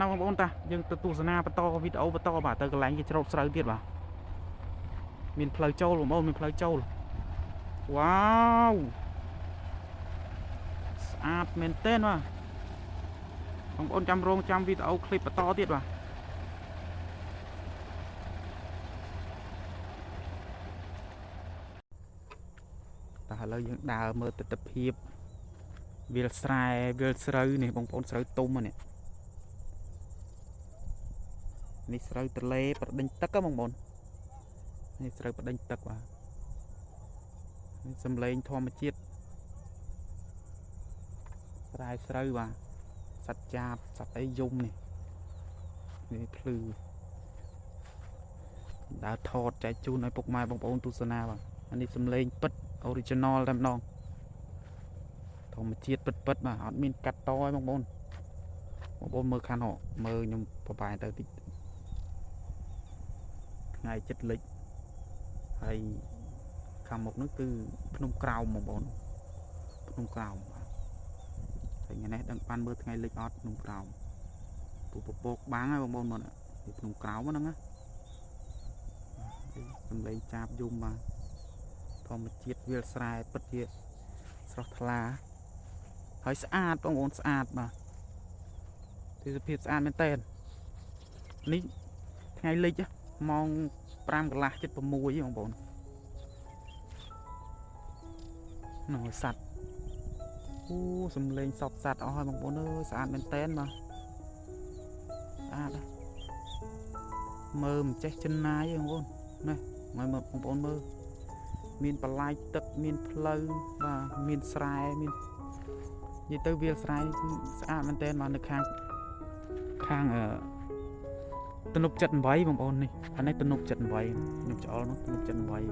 ណាបងប្អូនតាយើងទៅទស្សនាបន្តវីដេអូបន្តបាទទៅកន្លែងគេច្រូតស្រូវទៀតបាទមានផ្លូវចូលបងប្អូនមានផ្លូវចូលវ៉ាវស្អាតមែនទែនបាទបងប្អូនចាំរងចាំវីដេអូឃ្លីបបន្តទៀតបាទតែឥឡូវយើងដើរមើលទស្សនវិជ្ជាវាលស្រែវាលស្រូវនេះបងប្អូនស្រូវទុំនេះនេះស្រូវទលេប្រដេញទឹកបងប្អូននេះស្រូវប្រដេញទឹកបាទនេះសំឡេងធម្មជាតិស្រែស្រូវបាទសត្វចាបសត្វអីយំនេះនេះភ្លឺដើរថតចែកជូនឲ្យពុកម៉ែបងប្អូនទស្សនាបាទអានេះសំឡេងពិត original តែម្ដងធម្មជាតិពិតបាទអត់មានកាត់តឲ្យបងប្អូនមើលខាងមើលខ្ញុំប្រហែលទៅតិចថ្ងៃចិត្តលិចហើយខាងមុខនោះគឺភ្នំក្រោមបងប្អូនភ្នំក្រោមបាទហើយថ្ងៃនេះដឹងបានមើលថ្ងៃលិចអត់ភ្នំក្រោមពូពពកបាំងហើយបងប្អូនមើលភ្នំក្រោមហ្នឹងណាសំឡេងចាបយំបាទធម្មជាតិវាលស្រែពិតជាស្រស់ថ្លាហើយស្អាតបងប្អូនស្អាតបាទទេសភាពស្អាតមែនតើនេះថ្ងៃលិចម៉ោង5កន្លះជិត6បងប្អូននោះសัตว์អូសំឡេងសពសัตว์អស់ហើយបងប្អូនអើយស្អាតមែនតើបាទស្អាតមើលមិនចេះចិនណាយបងប្អូននេះមកបងប្អូនមើលមានបន្លាយទឹកមានផ្លូវបាទមានស្រែមាននិយាយទៅវាលស្រែគឺស្អាតមែនតើមកនៅខាងទំនប់78បងប្អូននេះអានេះទំនប់78ខ្ញុំច្អល់នោះទំនប់78ហើយ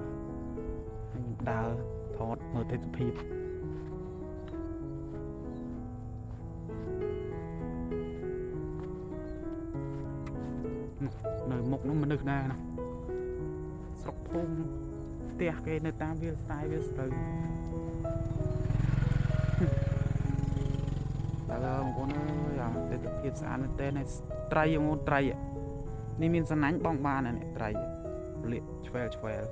ខ្ញុំដើរថតមើលទេសភាពនៅមុខនោះមនុស្សដែរណាស្រុកភូមិផ្ទះគេនៅតាមវាលស្រែវាលស្រូវតែបងប្អូនអើយអាទេសភាពស្អាតមែនតើត្រីបងប្អូនត្រីនេះមានសំណាញ់បងបាននេះត្រីលាកឆ្វែល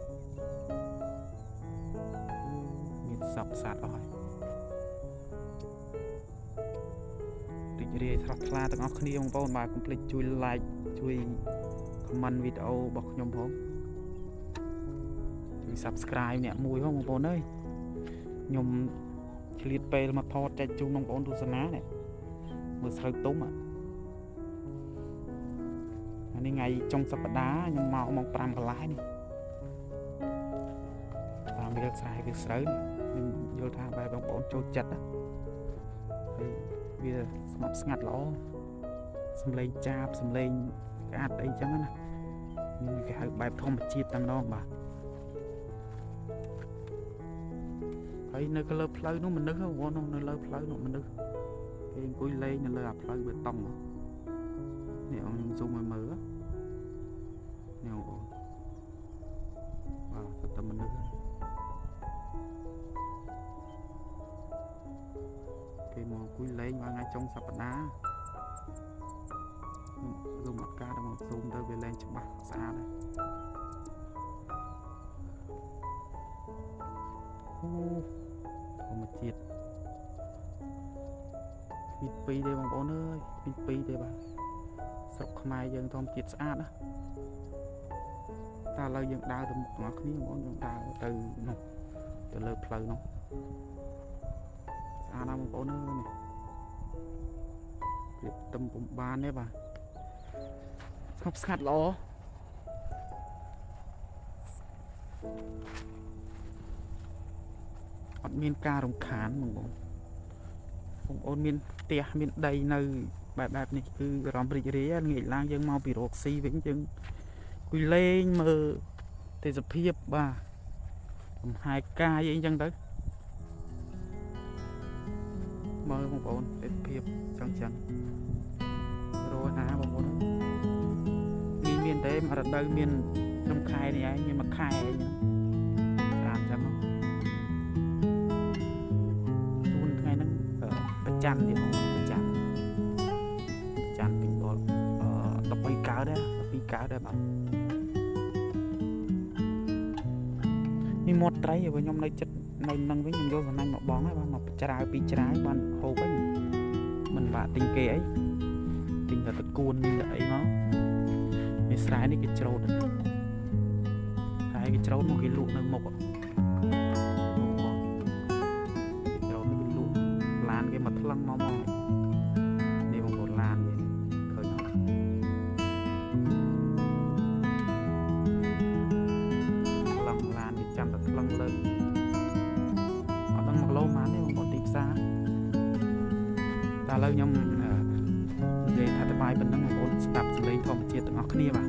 មានសពសត្វអស់ហើយរីករាយស្រស់ថ្លាទាំងអស់គ្នាបងប្អូនបាទកុំភ្លេចជួយ like ជួយ comment វីដេអូរបស់ខ្ញុំផងជួយ subscribe អ្នកមួយផងបងប្អូនអើយខ្ញុំឆ្លៀតពេលមកថតចែកជូនបងប្អូនទស្សនានេះមើលស្រូវទុំអានេះថ្ងៃចុងសប្តាហ៍ខ្ញុំមកម៉ោង5កន្លះនេះតាមវាលស្រែវាស្រូវខ្ញុំយល់ថាបែបបងប្អូនចូលចិត្តហើយវាស្ងប់ស្ងាត់ល្អសំឡេងចាបសំឡេងស្អាតអីចឹងណាគេហៅបែបធម្មជាតិតែម្ដងបាទហើយនៅលើផ្លូវនោះមនុស្សបងប្អូននៅលើផ្លូវនោះមនុស្សគេអង្គុយលេងនៅលើអាផ្លូវបេតុងនេះខ្ញុំស៊ូមឲ្យមើលនេះបងប្អូនបាទសិតតែមនុស្សគេមកអង្គុយលេងថ្ងៃចុងសប្តាហ៍ស៊ូមអត់ការតែមកស៊ូមទៅវាលេងច្បាស់ស្អាតហើយអូធម្មជាតិមានពីរទេបងប្អូនអើយមានពីរទេបាទស្រុកខ្មែរយើងធម្មជាតិស្អាតណាតែឥឡូវយើងដើរទៅមុខទាំងអស់គ្នាបងប្អូនយើងដើរទៅនោះទៅលើផ្លូវនោះស្អាតណាស់បងប្អូនអើយនេះព្រៀបទឹមពុំបានទេបាទស្ងប់ស្ងាត់ល្អអត់មានការរំខានបងប្អូនមានផ្ទះមានដីនៅបែបនេះគឺអារម្មណ៍រីករាយងាកឡើងយើងមកពីរកស៊ីវិញយើងគួយលេងមើលទេសភាពបាទលំហែកាយអីចឹងទៅមើលបងប្អូនទេសភាពចឹងរស់ណាបងប្អូនមានតែរដូវមានក្នុងខែនេះឯងមានមួយខែអីចឹងស្អាតចឹងជួនថ្ងៃហ្នឹងប្រចាំទៀតបងប្រចាំពីបល ដែរ12កៅដែរបាទនេះមាត់ត្រីហើយខ្ញុំនៅចិត្តនៅនឹងវិញខ្ញុំយកសំណាញ់មកបងហើយបាទមកច្រាវពីច្រាវបានហូបវិញមិនបាក់ទិញគេអីទិញតែតគួននេះអីមកនេះស្រែនេះគេច្រូតហើយគេច្រូតមកគេលក់នៅមុខច្រូតនេះគេលក់ឡានគេមកថ្លឹងមកនេះបងប្អូនឡានគេឃើញអត់ថ្លឹងឡានគេចាំតែថ្លឹងលើអត់ដឹង1គីឡូប៉ុន្មានទេបងប្អូនទីផ្សារតែឥឡូវខ្ញុំនិយាយថាតបាយប៉ុណ្ណឹងបងប្អូនស្ដាប់សំឡេងធម្មជាតិទាំងអស់គ្នាបាទ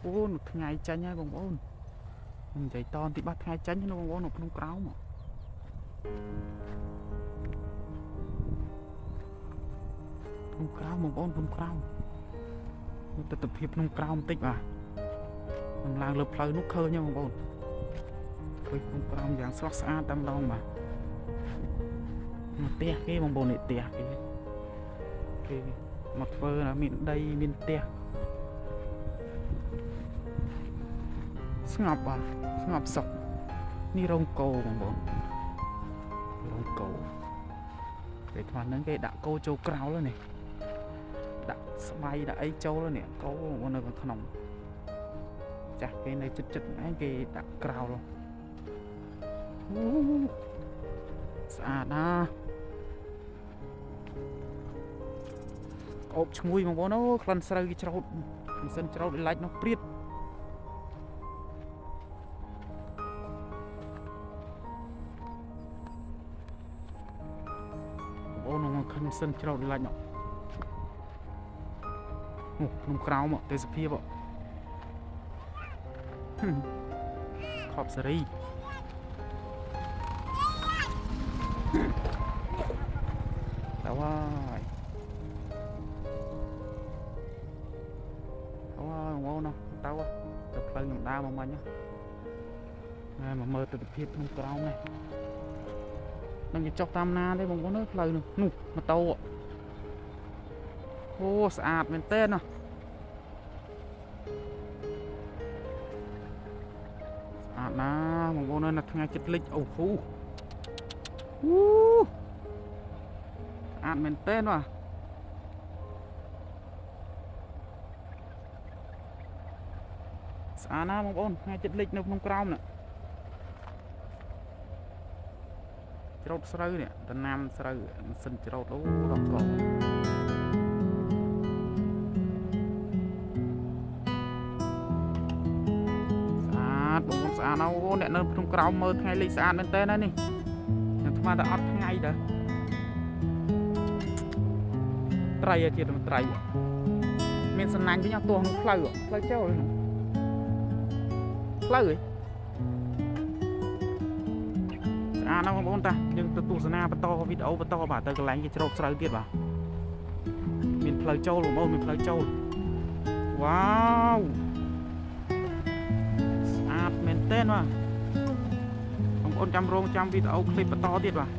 អូនថ្ងៃចាញ់ហើយបងប្អូនខ្ញុំនិយាយតបន្តិចបាត់ថ្ងៃចាញ់ហ្នឹងបងប្អូននៅក្នុងក្រោមក្នុងក្រោមបងប្អូនក្នុងក្រោមទស្សនភាពក្នុងក្រោមបន្តិចបាទខ្ញុំឡើងលើផ្លូវនោះឃើញហ្នឹងបងប្អូនឃើញក្នុងក្រោមយ៉ាងស្រស់ស្អាតតែម្ដងបាទផ្ទះគេបងប្អូននេះផ្ទះគេមកធ្វើណាមានដីមានផ្ទះស្ងប់បាទស្ងប់សុខនេះរោងគោបងប្អូនរោងគោគេថាហ្នឹងគេដាក់គោចូលក្រោលនេះដាក់ស្បៃដាក់អីចូលនេះគោបងប្អូននៅខាងក្នុងចាស់គេនៅចិត្តឯងគេដាក់ក្រោលស្អាតណាអូបឈ្ងុយបងប្អូនអូក្លិនស្រូវគេច្រូតម៉ាស៊ីនច្រូតវាឡាច់នោះព្រាតអូនមកខាងម៉ាស៊ីនច្រូតវាឡាច់នោះក្នុងក្រោមទេសភាពខប់សេរីតើហើយអូបងប្អូនតើ ទៅផ្លូវខ្ញុំដើរមកមិញណាមកមើលទស្សនភាពក្នុងក្រោមនេះនឹងចុះតាមណាទេបងប្អូនអើយផ្លូវនោះម៉ូតូអូស្អាតមែនតើណាស្អាតណាបងប្អូនអើយនៅថ្ងៃចិត្តលិចអូហូស្អាតមែនតើណាស្អាតណាបងប្អូនថ្ងៃចិត្តលិចនៅក្នុងក្រោមនេះច្រូតស្រូវនេះដំណាំស្រូវម៉ាស៊ីនច្រូតអូដល់កស្អាតបងប្អូនស្អាតណាអូអ្នកនៅក្នុងក្រោមមើលថ្ងៃលិចស្អាតមែនតើណានេះខ្ញុំថ្មតែអត់ថ្ងៃតើត្រីជាត្រីមានសំណាញ់វិញអត់ទោះក្នុងផ្លូវចូលនោះផ្លូវស្អាតណាស់បងប្អូនតាយើងទៅទស្សនាបន្តវីដេអូបន្តបាទទៅកន្លែងគេច្រូតស្រូវទៀតបាទមានផ្លូវចូលបងប្អូនមានផ្លូវចូលវ៉ាវស្អាតមែនតើបាទបងប្អូនចាំរងចាំវីដេអូឃ្លីបបន្តទៀតបាទ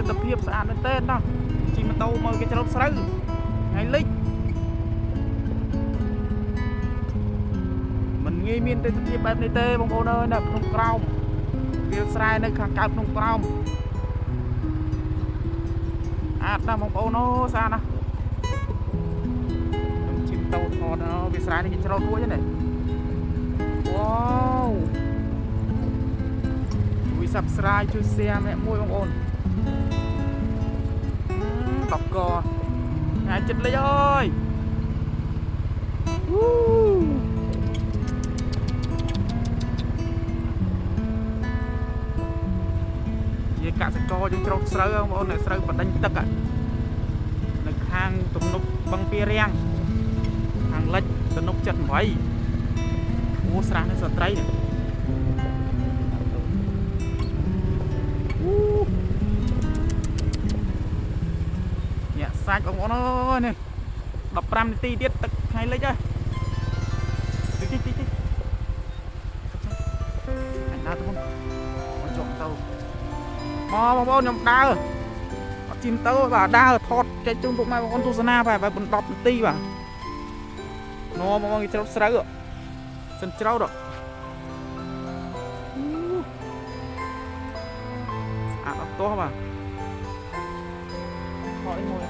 ទស្សនភាពស្អាតមែនតើណាជិះម៉ូតូមើលគេច្រូតស្រូវថ្ងៃលិចមិនងាយមានទស្សនភាពបែបនេះទេបងប្អូនអើយនៅក្នុងក្រោមវាលស្រែនៅខាងកើតក្នុងក្រោមអាតណាបងប្អូនអូស្អាតណាខ្ញុំជិះម៉ូតូថតវាលស្រែនេះគេច្រូតរួចហ្នឹងវ៉ាវជួយ Subscribe ជួយ Share ម្នាក់មួយបងប្អូនតបកថ្ងៃចិត្តលិចអើយជាកសិករយើងច្រូតស្រូវបងប្អូនស្រូវបដិញទឹកនៅខាងទំនប់បឹងពីរាំងខាងលិចទំនប់78អូស្រះនេះស្ត្រីនេះសាច់បងប្អូនអើយនេះ15នាទីទៀតទឹកថ្ងៃលិចហើយតិចអញដើរទៅមកចុះទៅមកបងប្អូនខ្ញុំដើរអត់ជិះទៅបាទដើរថតចេញជូនពុកម៉ែបងប្អូនទស្សនាបាទ10នាទីបាទមកបងប្អូនគេច្រូតស្រូវសិនច្រូតស្អាតអត់ទាស់បាទថតមួយ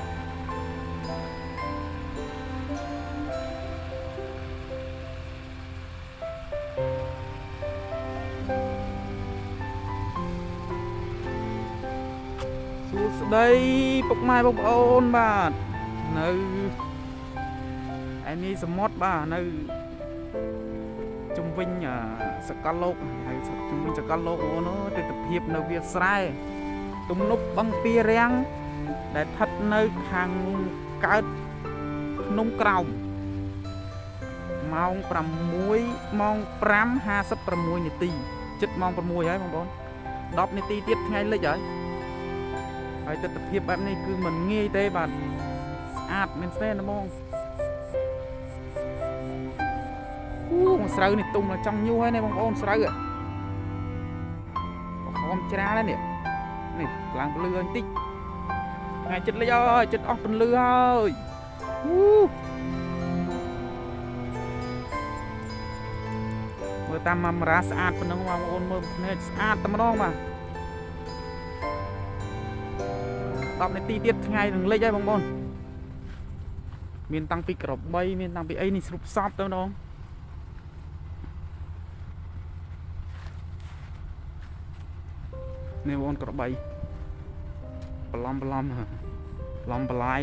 ស្ដីពុកម៉ែបងប្អូនបាទនៅឯនេះសមុទ្របាទនៅជុំវិញសកលលោកហើយជុំវិញសកលលោកបងប្អូនទស្សនភាពនៅវាលស្រែទំនប់បឹងពីរាំងដែលស្ថិតនៅខាងកើតភ្នំក្រោមម៉ោង6ម៉ោង5:56នាទីជិតម៉ោង6ហើយបងប្អូន10នាទីទៀតថ្ងៃលិចហើយទស្សនភាពបែបនេះគឺមិនងាយទេបាទស្អាតមែនទេណាបងមកស្រូវនេះទុំចង់ញូរហើយនេះបងប្អូនស្រូវហមច្រាលហើយនេះឡើងពលឺហើយបន្តិចថ្ងៃចិត្តលិចអើយចិត្តអស់ពលឺហើយមើលតាមកាមេរ៉ាស្អាតប៉ុណ្ណឹងបងប្អូនមើលភ្នែកស្អាតតែម្ដងបាទ10នាទីទៀតថ្ងៃនឹងលិចហើយបងប្អូនមានតាំងពីក្របីមានតាំងពីអីនេះស្រុបសពទៅម្ដងនេះបងប្អូនក្របីបន្លំបន្លាយ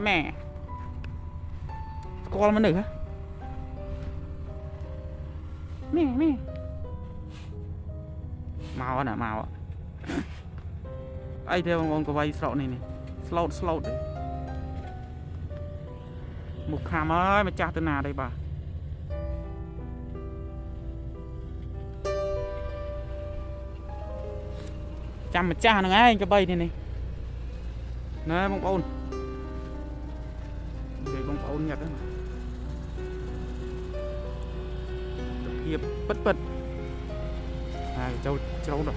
ម៉ែស្គាល់មនុស្សហ៎ម៉ែមកណាមកអីទេបងប្អូនក៏វាយស្រកនេះស្លូតទេមុខខាំអើយម្ចាស់ទៅណាđâyបាទ chăm mà cha nó ngay cái bay này này nè bông ôn về bông ôn nhặt đó tập hiệp bất bật châu châu rồi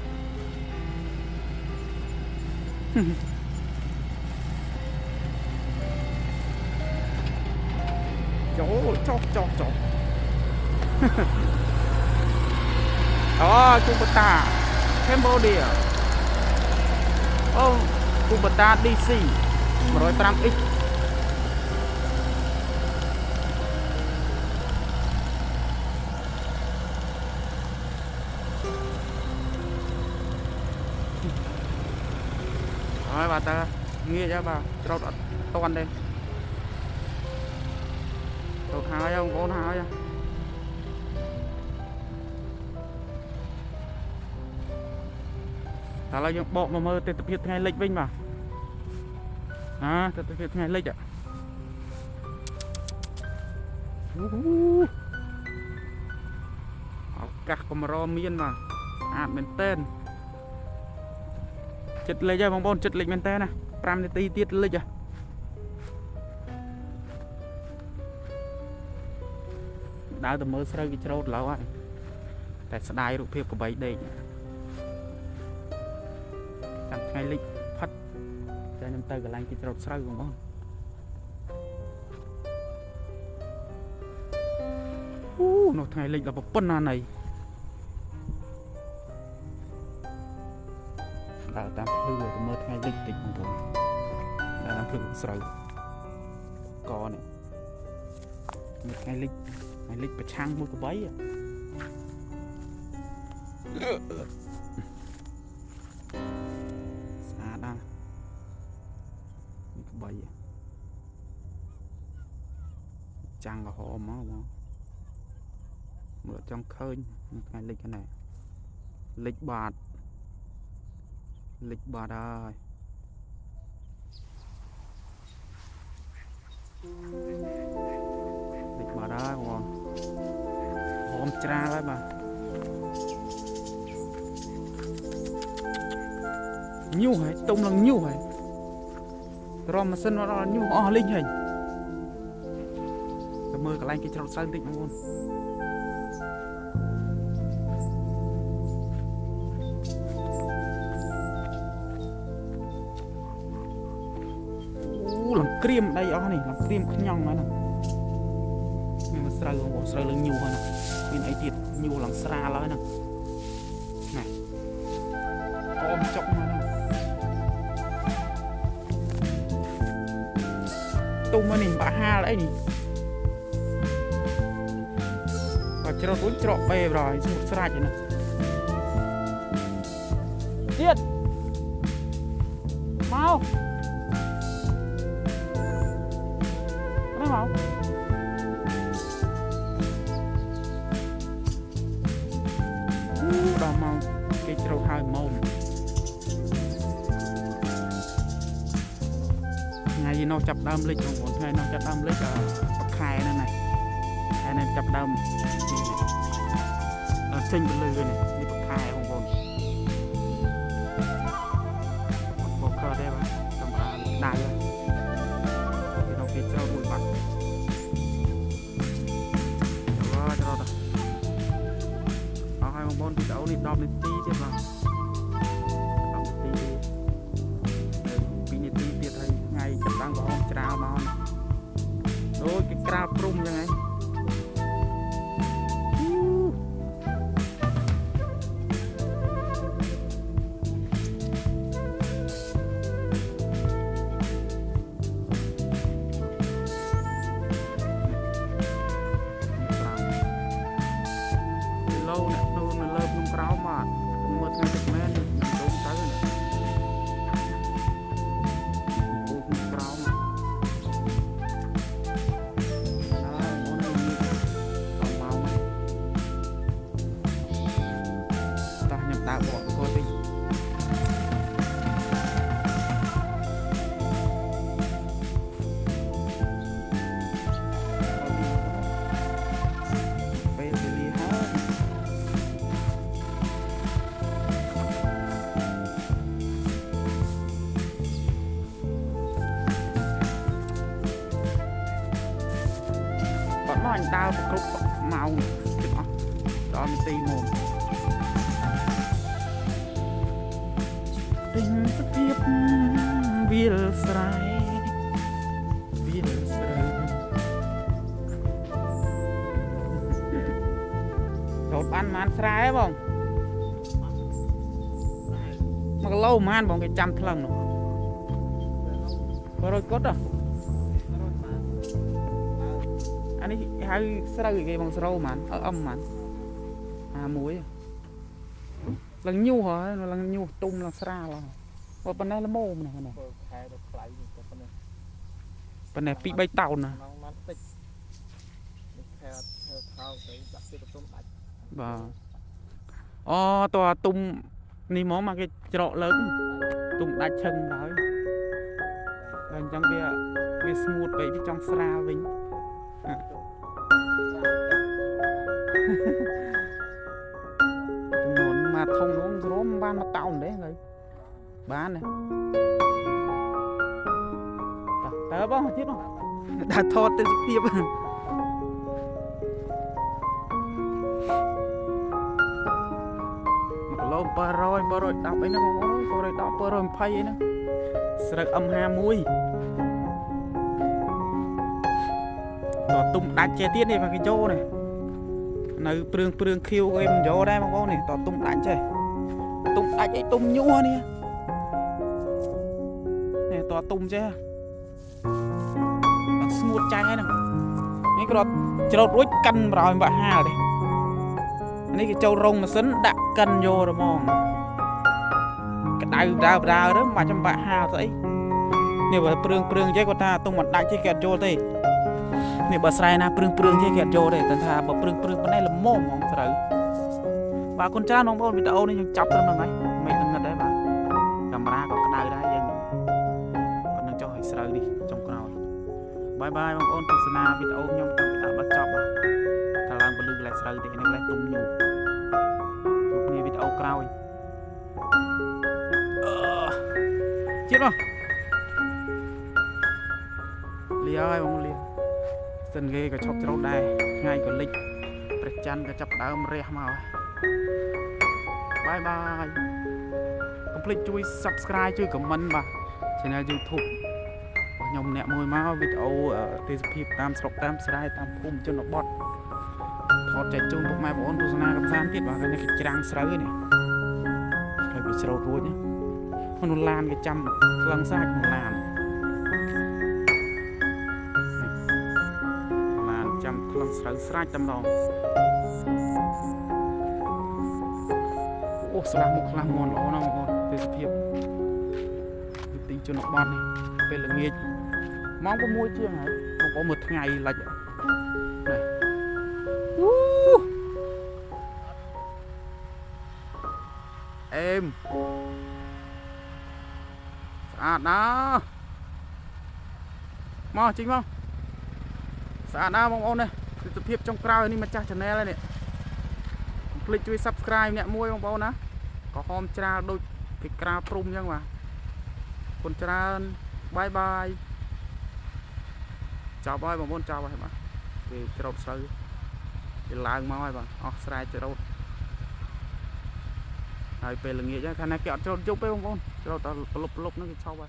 chó đó Kubota Cambodia Kubota DC 105X rồi bà ta nghe cho bà trâu toàn đây trâu hai không con hai ta là những bộ mà mơ tập hiện ngày lịch vinh mà tập hiện ngày lịch ạ các con rò miên mà bên tên chật lịch cho bóng bồn chật lịch bên tên nè pram tí tiết lịch à đào tầm mơ sơ cái trâu lâu ạ tại sao đai rụp hiệp của bấy đây chẳng ngày lịch phát cho nên tay cái lanh cái trâu sơ của bóng nó ngày lịch là một phân này đào tam thư rồi mơ ngày lịch tịch của bóng đào tam thư sơ có này một ngày lịch phải chăng một cái bấy à xa đang một cái bấy à chăng là họ máu mở trong khơi một ngày lịch cái này lịch bạt ơi lịch bạt ơi hôm tra đấy mà nhu hay tung là nhu hay rồi mà sân nó nhu linh hình mơ cái lanh cái trâu xanh tịnh luôn làm cream đây ó này làm cream khăn nhong nữa nè nhưng mà sờ lưng nhu hơn nè bên ấy tiệt nhu làm xa lắm nè này ôm chọc mà nè tung mà nè bà ha đấy nè và cho nó túi trọ bè rồi một sạch vậy nè tiệt mau mau đỏ màu cái trâu hai màu ngày gì nó chập đâm lịch còn ngày nó chập đâm lịch ở khai này này khai này chập đâm ở trên bên lưới này đi bậc khai không còn một cờ đây mà cầm đài rồi thì nó cái trâu bụi bạc thì đấu đi đom lên tí tiếp vào đom lên tí pin lên tí tiếp hay ngày chặt đang có ông trào nó đôi cái cào prum như này lâu nè rau mà một ngày được men đúng tới này rau mà món này còn màu ta nhập tạo bỏ coi đi đau cục màu đó mình tì mồm tình sắc thiếp viết sai trộn ăn mà ăn sai không mà cái lâu mà ăn bằng cái trăm lần rồi có rồi cốt à anh ấy hay sai cái bằng sầu mà ở âm mà muối lần nhu hả lần nhu tung lần xa là và bên này là mồm này bên này bị bay tàu nè và tòa tung ni món mà cái trọ lớn tung đá chân đó lần trong kia smooth vậy chứ trong xa vinh mà thông nó rôm ban mà tao đấy người bán này tớ bông tiếp không đã thọt tới tiếp mà lâu bờ rồi đọc ấy nó không rồi đọc bờ rồi phay ấy nó sợ âm ha mũi tỏ tung đánh che tiết này vào cái chỗ này nơi prương khiêu em vô đây mà con này tỏ tung đánh chơi tung đánh ấy tung nhua nè này tỏ tung chứ smooth chai nè này cái đó trâu đuối cân rồi bà hà đây này cái trâu rồng mà sấn đã cân vô rồi mong cái đào đó mà trong bà hà vậy nếu mà prương chứ con ta tung mặt đánh chứ kẹt vô đây nếu bà sai na prương chứ kẹt vô đây tận thà bà prương bên này là mồm không sợ bà con cha nó không video này nhưng chọc nó này mày đừng ngật đấy bà camera có cái đài đấy nhưng còn đừng cho hỏi sợ đi trong nào bye bye bang ôn tuh sana video nyom tam kita baca bah kalang belum les sợ thì này lên tung nhu chụp ni video crowd chết không lia ơi bang lia sân ghê cả chọc trâu đài ngay cả lịch chăn cả chập đá rè màu bye bye complete chui subscribe chui comment bà channel YouTube nhom nẹt môi máu video tê phim tam sọc tam sài tam khum cho nó bọt thọt chạy chung lúc mai bọn tôi sana cầm san tiết vào cái này cái trang sấy này phải bị sầu ruột nhé nó lan cái trăm lăng xa nó lan trăm lăng sấy trăm đồng ô slam một làm mòn lỗ nào một tê phim tính cho nó bọt này về là nghe mong có môi chiêng này không có một ngày là này em đó mò chính không đó mong ôn này tập hiệp trong crowd này mà cha channel này click chui subscribe nè môi mong ôn á có hôm tra đôi cái crowd prum nhá mà con tra bye bye chào bye bông chào bye mà về trâu sơi để lang mau bà sai trâu rồi về là nghĩa cho thằng này kẹo trâu chụp với bông trâu tao lục nó sau vậy